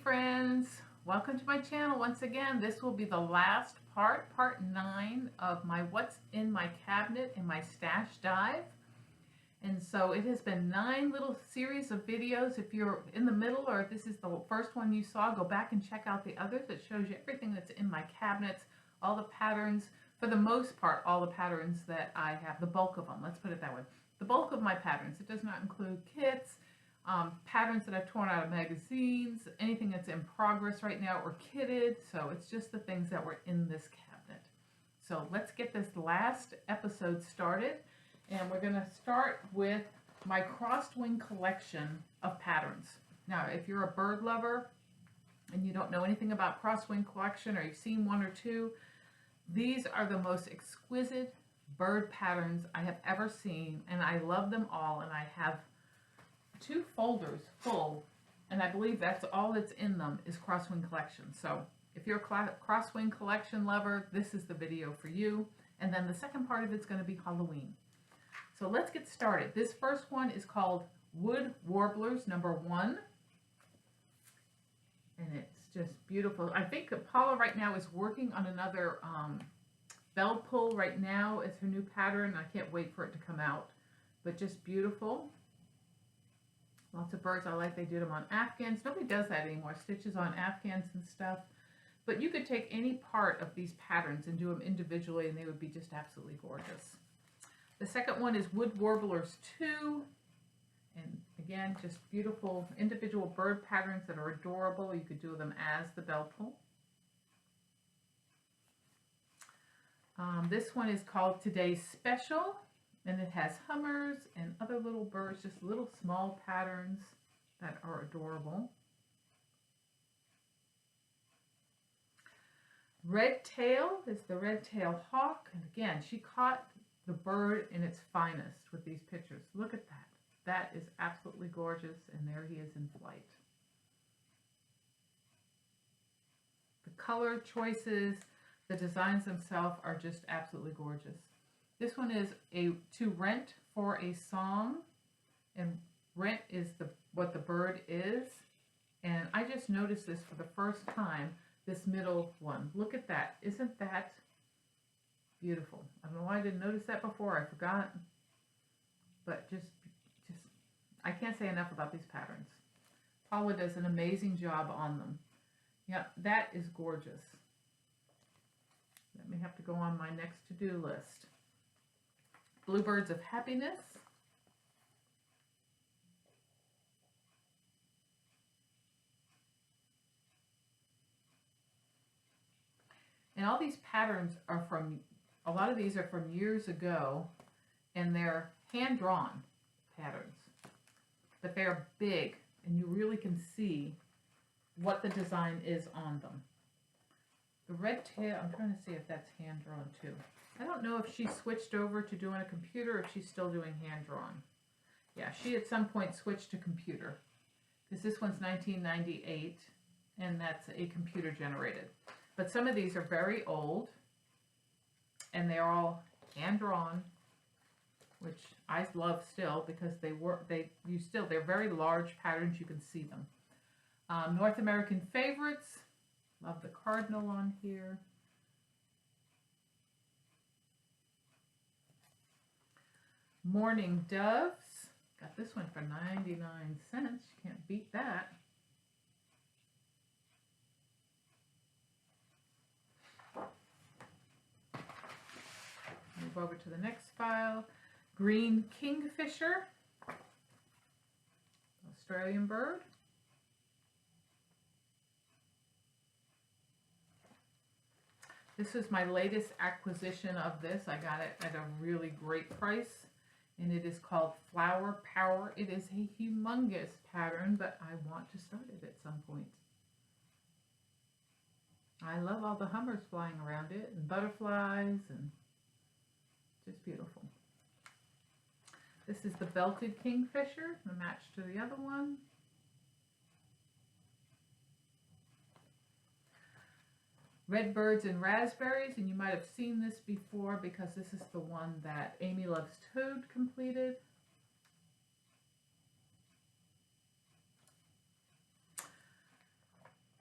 Friends, welcome to my channel once again. This will be the last part 9 of my what's in my cabinet in my stash dive. And so it has been 9 little series of videos. If you're in the middle or if this is the first one you saw, go back and check out the others. It shows you everything that's in my cabinets, all the patterns, for the most part all the patterns that I have, the bulk of them, let's put it that way. The bulk of my patterns. It does not include kits, patterns that I've torn out of magazines, anything that's in progress right now or kitted. So it's just the things that were in this cabinet. So let's get this last episode started, and we're going to start with my crossed wing collection of patterns. Now, if you're a bird lover and you don't know anything about crossed wing collection, or you've seen one or two, these are the most exquisite bird patterns I have ever seen, and I love them all, and I have 2 folders full, and I believe that's all that's in them is crosswing collection. So if you're a crosswing collection lover, this is the video for you. And then the second part of it's going to be Halloween. So let's get started. This first one is called Wood Warblers #1, and it's just beautiful. I think Paula right now is working on another bell pull right now. It's her new pattern. I can't wait for it to come out, but just beautiful. Lots of birds I like. They did them on Afghans. Nobody does that anymore, stitches on Afghans and stuff. But you could take any part of these patterns and do them individually, and they would be just absolutely gorgeous. The second one is Wood Warblers 2. And again, just beautiful individual bird patterns that are adorable. You could do them as the bell pull. This one is called Today's Special. And it has hummers and other little birds, just little small patterns that are adorable. Red Tail is the red-tailed hawk. And again, she caught the bird in its finest with these pictures. Look at that. That is absolutely gorgeous. And there he is in flight. The color choices, the designs themselves are just absolutely gorgeous. This one is to rent for a song, and rent is what the bird is. And I just noticed this for the first time, this middle one. Look at that. Isn't that beautiful? I don't know why I didn't notice that before. I forgot. But just I can't say enough about these patterns. Paula does an amazing job on them. Yeah, that is gorgeous. Let me have to go on my next to-do list. Bluebirds of Happiness. And all these patterns are from, a lot of these are from years ago, and they're hand-drawn patterns. But they're big, and you really can see what the design is on them. The red tail, I'm trying to see if that's hand-drawn too. I don't know if she switched over to doing a computer or if she's still doing hand-drawn. Yeah, she at some point switched to computer, because this one's 1998, and that's a computer generated. But some of these are very old, and they're all hand-drawn, which I love still, because they're very large patterns. You can see them. North American Favorites. Love the cardinal on here. Morning Doves. Got this one for 99 cents. You can't beat that. Move over to the next file. Green Kingfisher. Australian bird. This is my latest acquisition of this. I got it at a really great price, and it is called Flower Power. It is a humongous pattern, but I want to start it at some point. I love all the hummers flying around it and butterflies and just beautiful. This is the belted kingfisher, the match to the other one. Redbirds and raspberries, and you might have seen this before because this is the one that Amy Loves Toad completed.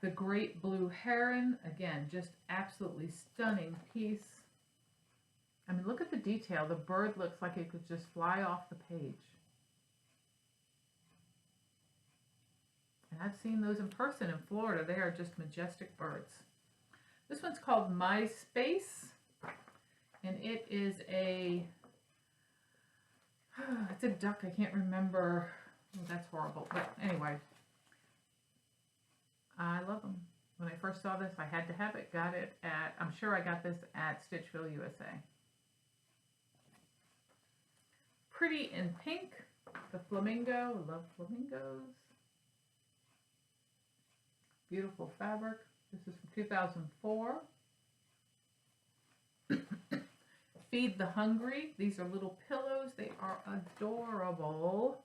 The Great Blue Heron, again, just absolutely stunning piece. I mean, look at the detail. The bird looks like it could just fly off the page. And I've seen those in person in Florida. They are just majestic birds. This one's called My Space, and it is it's a duck. I can't remember. Oh, that's horrible. But anyway, I love them. When I first saw this, I had to have it. Got it at, I'm sure I got this at Stitchville, USA. Pretty in Pink, the flamingo. Love flamingos. Beautiful fabric. This is from 2004. Feed the Hungry. These are little pillows. They are adorable.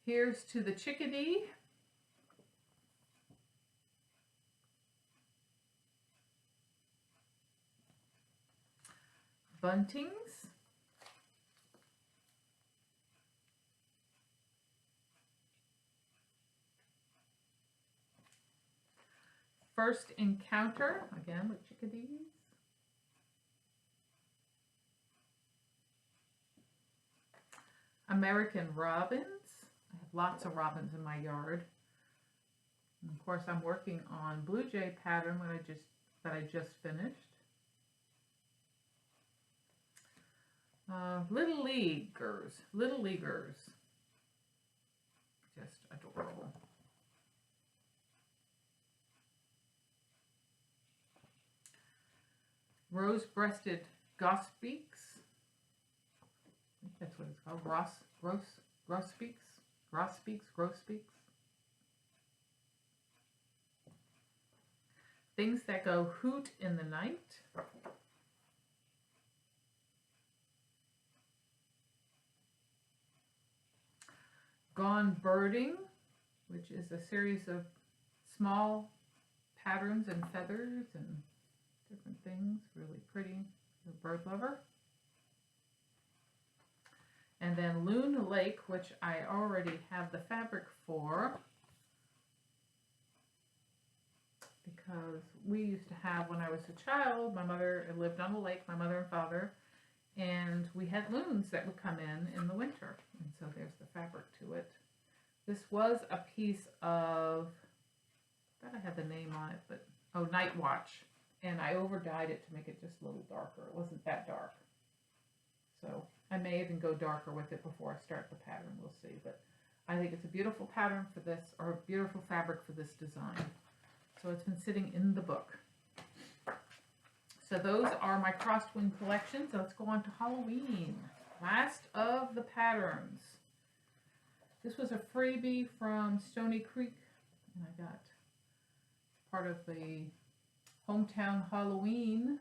Here's to the Chickadee. Buntings. First Encounter, again with chickadees. American Robins. I have lots of robins in my yard. And of course, I'm working on Blue Jay pattern that I just finished. Little Leaguers. Just adorable. Rose-breasted grosbeaks. I think that's what it's called. Grosbeaks. Things that go hoot in the night. Gone Birding, which is a series of small patterns and feathers and different things, really pretty, the bird lover. And then Loon Lake, which I already have the fabric for, because we used to have, when I was a child, my mother lived on the lake, my mother and father, and we had loons that would come in the winter, and so there's the fabric to it. This was a piece of, I thought I had the name on it, but, oh, Night Watch. And I over-dyed it to make it just a little darker. It wasn't that dark. So I may even go darker with it before I start the pattern. We'll see. But I think it's a beautiful pattern for this, or a beautiful fabric for this design. So it's been sitting in the book. So those are my Crosswind collections. So let's go on to Halloween. Last of the patterns. This was a freebie from Stony Creek. And I got part of the Hometown Halloween.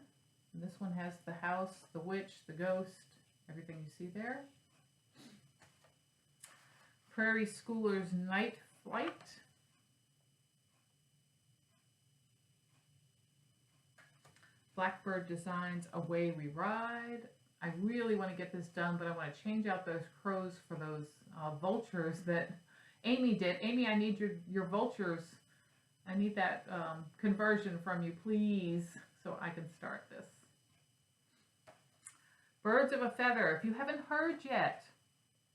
And this one has the house, the witch, the ghost, everything you see there. Prairie Schoolers Night Flight. Blackbird Designs Away We Ride. I really want to get this done, but I want to change out those crows for those vultures that Amy did. Amy, I need your vultures. I need that conversion from you, please, so I can start this. Birds of a Feather. If you haven't heard yet,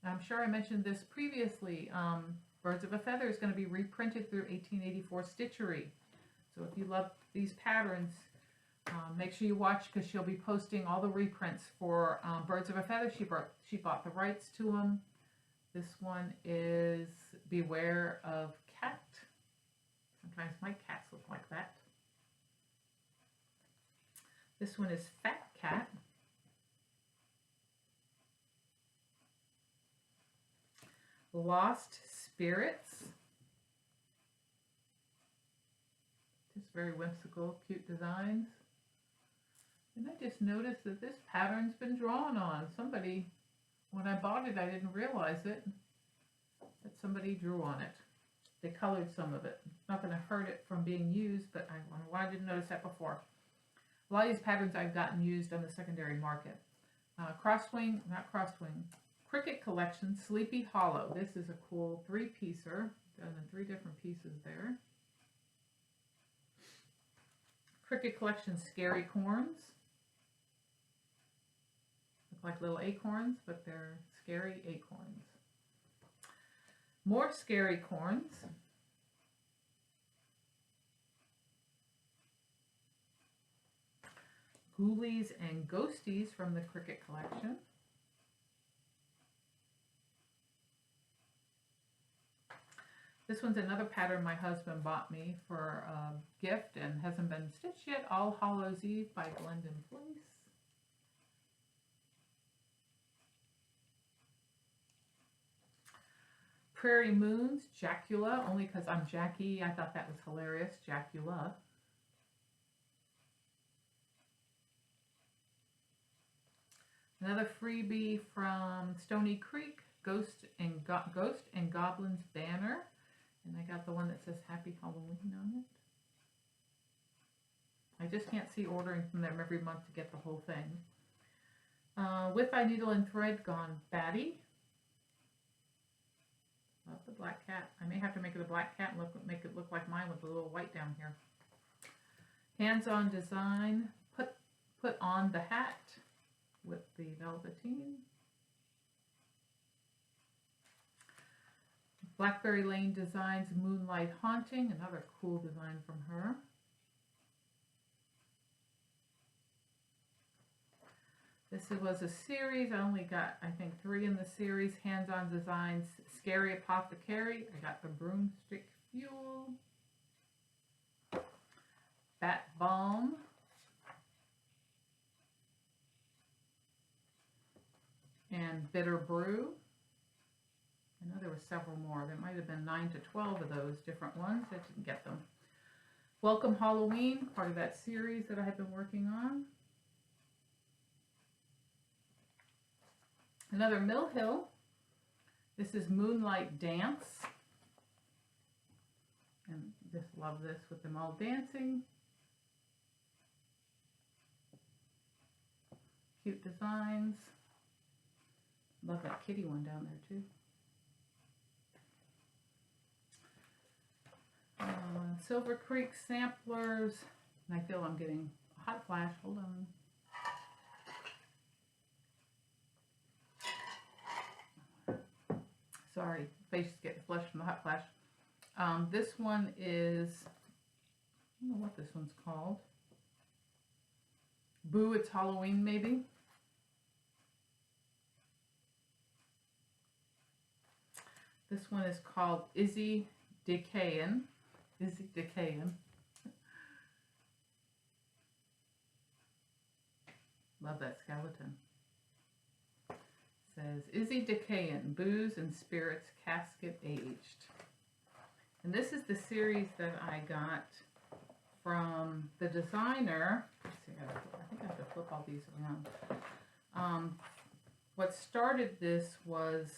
I'm sure I mentioned this previously, Birds of a Feather is going to be reprinted through 1884 Stitchery. So if you love these patterns, make sure you watch, because she'll be posting all the reprints for Birds of a Feather. She bought the rights to them. This one is Beware of Cat. Sometimes my cats look like that. This one is Fat Cat. Lost Spirits. Just very whimsical, cute designs. And I just noticed that this pattern's been drawn on. Somebody, when I bought it, I didn't realize it, that somebody drew on it. They colored some of it. It's not going to hurt it from being used, but I wonder why I didn't notice that before. A lot of these patterns I've gotten used on the secondary market. Cricket Collection, Sleepy Hollow. This is a cool 3-piecer, done in 3 different pieces there. Cricket Collection, Scary Corns. Look like little acorns, but they're scary acorns. More Scary Corns. Ghoulies and Ghosties from the Cricket Collection. This one's another pattern my husband bought me for a gift and hasn't been stitched yet. All Hallows Eve by Glendon Place. Prairie Moons, Jackula, only because I'm Jackie. I thought that was hilarious, Jackula. Another freebie from Stony Creek, Ghost and Goblins Banner. And I got the one that says Happy Halloween on it. I just can't see ordering from them every month to get the whole thing. With My Needle and Thread Gone Batty. Love the black cat. I may have to make it a black cat and make it look like mine with a little white down here. Hands-on Design, Put on the Hat with the velveteen. Blackberry Lane Designs, Moonlight Haunting, another cool design from her. This was a series. I only got, I think, 3 in the series. Hands-on Designs, Scary Apothecary. I got the Broomstick Fuel. Bat Balm. And Bitter Brew. I know there were several more. There might have been 9 to 12 of those different ones. I didn't get them. Welcome Halloween, part of that series that I have been working on. Another Mill Hill. This is Moonlight Dance. And just love this with them all dancing. Cute designs. Love that kitty one down there too. Silver Creek Samplers. And I feel I'm getting a hot flash. Hold on. Sorry, face is getting flushed from the hot flash. This one is, I don't know what this one's called. Boo, It's Halloween, maybe. This one is called Izzy Decayin. Izzy Decayin. Love that skeleton. Says Izzy Decayin, Booze and Spirits Casket Aged. And this is the series that I got from the designer. Let's see, I think I have to flip all these around. What started this was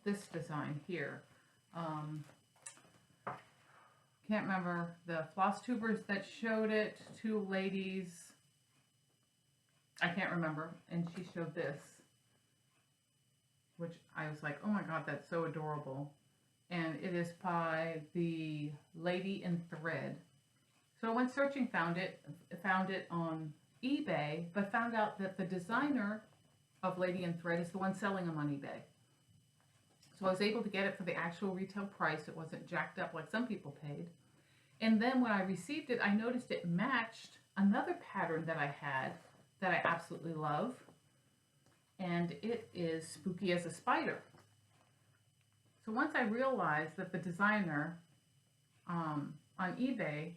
this design here. Can't remember the Flosstubers that showed it. 2 ladies. I can't remember. And she showed this, which I was like, oh my god, that's so adorable. And it is by the Lady in Thread. So I went searching, found it on eBay, but found out that the designer of Lady in Thread is the one selling them on eBay. So I was able to get it for the actual retail price. It wasn't jacked up like some people paid. And then when I received it, I noticed it matched another pattern that I had that I absolutely love. And it is Spooky as a Spider. So once I realized that the designer on eBay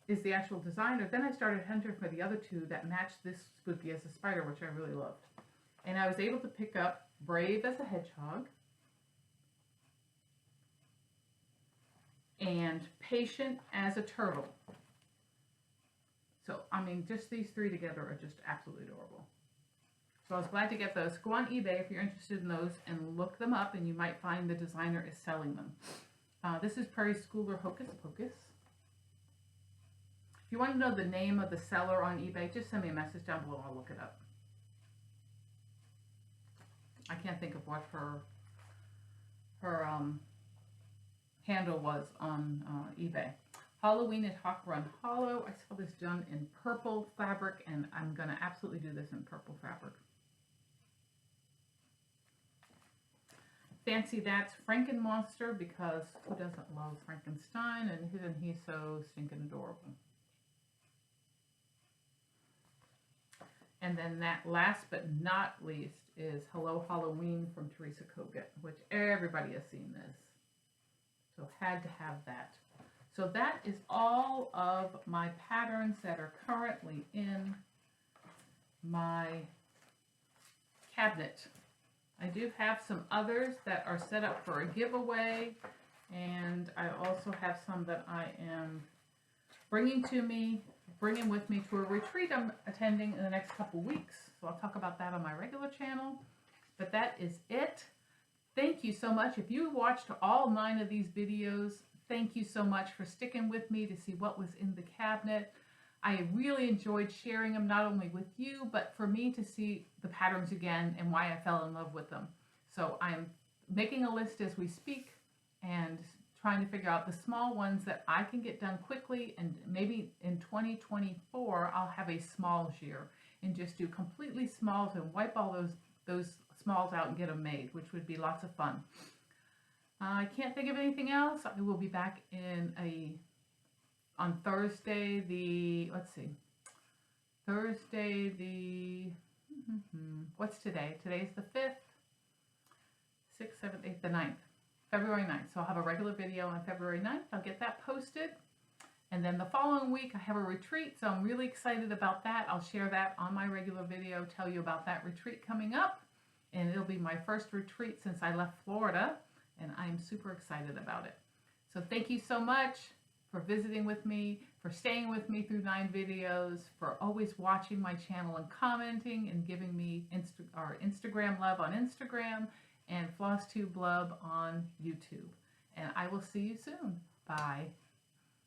is the actual designer, then I started hunting for the other 2 that matched this Spooky as a Spider, which I really loved. And I was able to pick up brave as a hedgehog, and patient as a turtle. So, I mean, just these three together are just absolutely adorable. So I was glad to get those. Go on eBay if you're interested in those and look them up, and you might find the designer is selling them. This is Prairie Schooler Hocus Pocus. If you want to know the name of the seller on eBay, just send me a message down below. I'll look it up. I can't think of what her handle was on eBay. Halloween at Hawk Run Hollow. I saw this done in purple fabric, and I'm going to absolutely do this in purple fabric. Fancy That's Frankenmonster, because who doesn't love Frankenstein, and isn't he so stinking adorable? And then that last but not least is Hello Halloween from Teresa Kogut, which everybody has seen this. So had to have that. So that is all of my patterns that are currently in my cabinet. I do have some others that are set up for a giveaway, and I also have some that I am bringing with me to a retreat I'm attending in the next couple weeks. So I'll talk about that on my regular channel. But that is it. Thank you so much. If you watched all 9 of these videos, thank you so much for sticking with me to see what was in the cabinet. I really enjoyed sharing them, not only with you, but for me to see the patterns again and why I fell in love with them. So I'm making a list as we speak and trying to figure out the small ones that I can get done quickly, and maybe in 2024 I'll have a smalls year and just do completely smalls and wipe all those smalls out and get them made, which would be lots of fun. I can't think of anything else. I will be back on Thursday what's today? Today's the 5th, 6th, 7th, 8th, the 9th. February 9th. So I'll have a regular video on February 9th. I'll get that posted. And then the following week I have a retreat, so I'm really excited about that. I'll share that on my regular video, tell you about that retreat coming up. And it'll be my first retreat since I left Florida, and I'm super excited about it. So thank you so much for visiting with me, for staying with me through 9 videos, for always watching my channel and commenting and giving me Instagram love on Instagram and Flosstube love on YouTube. And I will see you soon. Bye.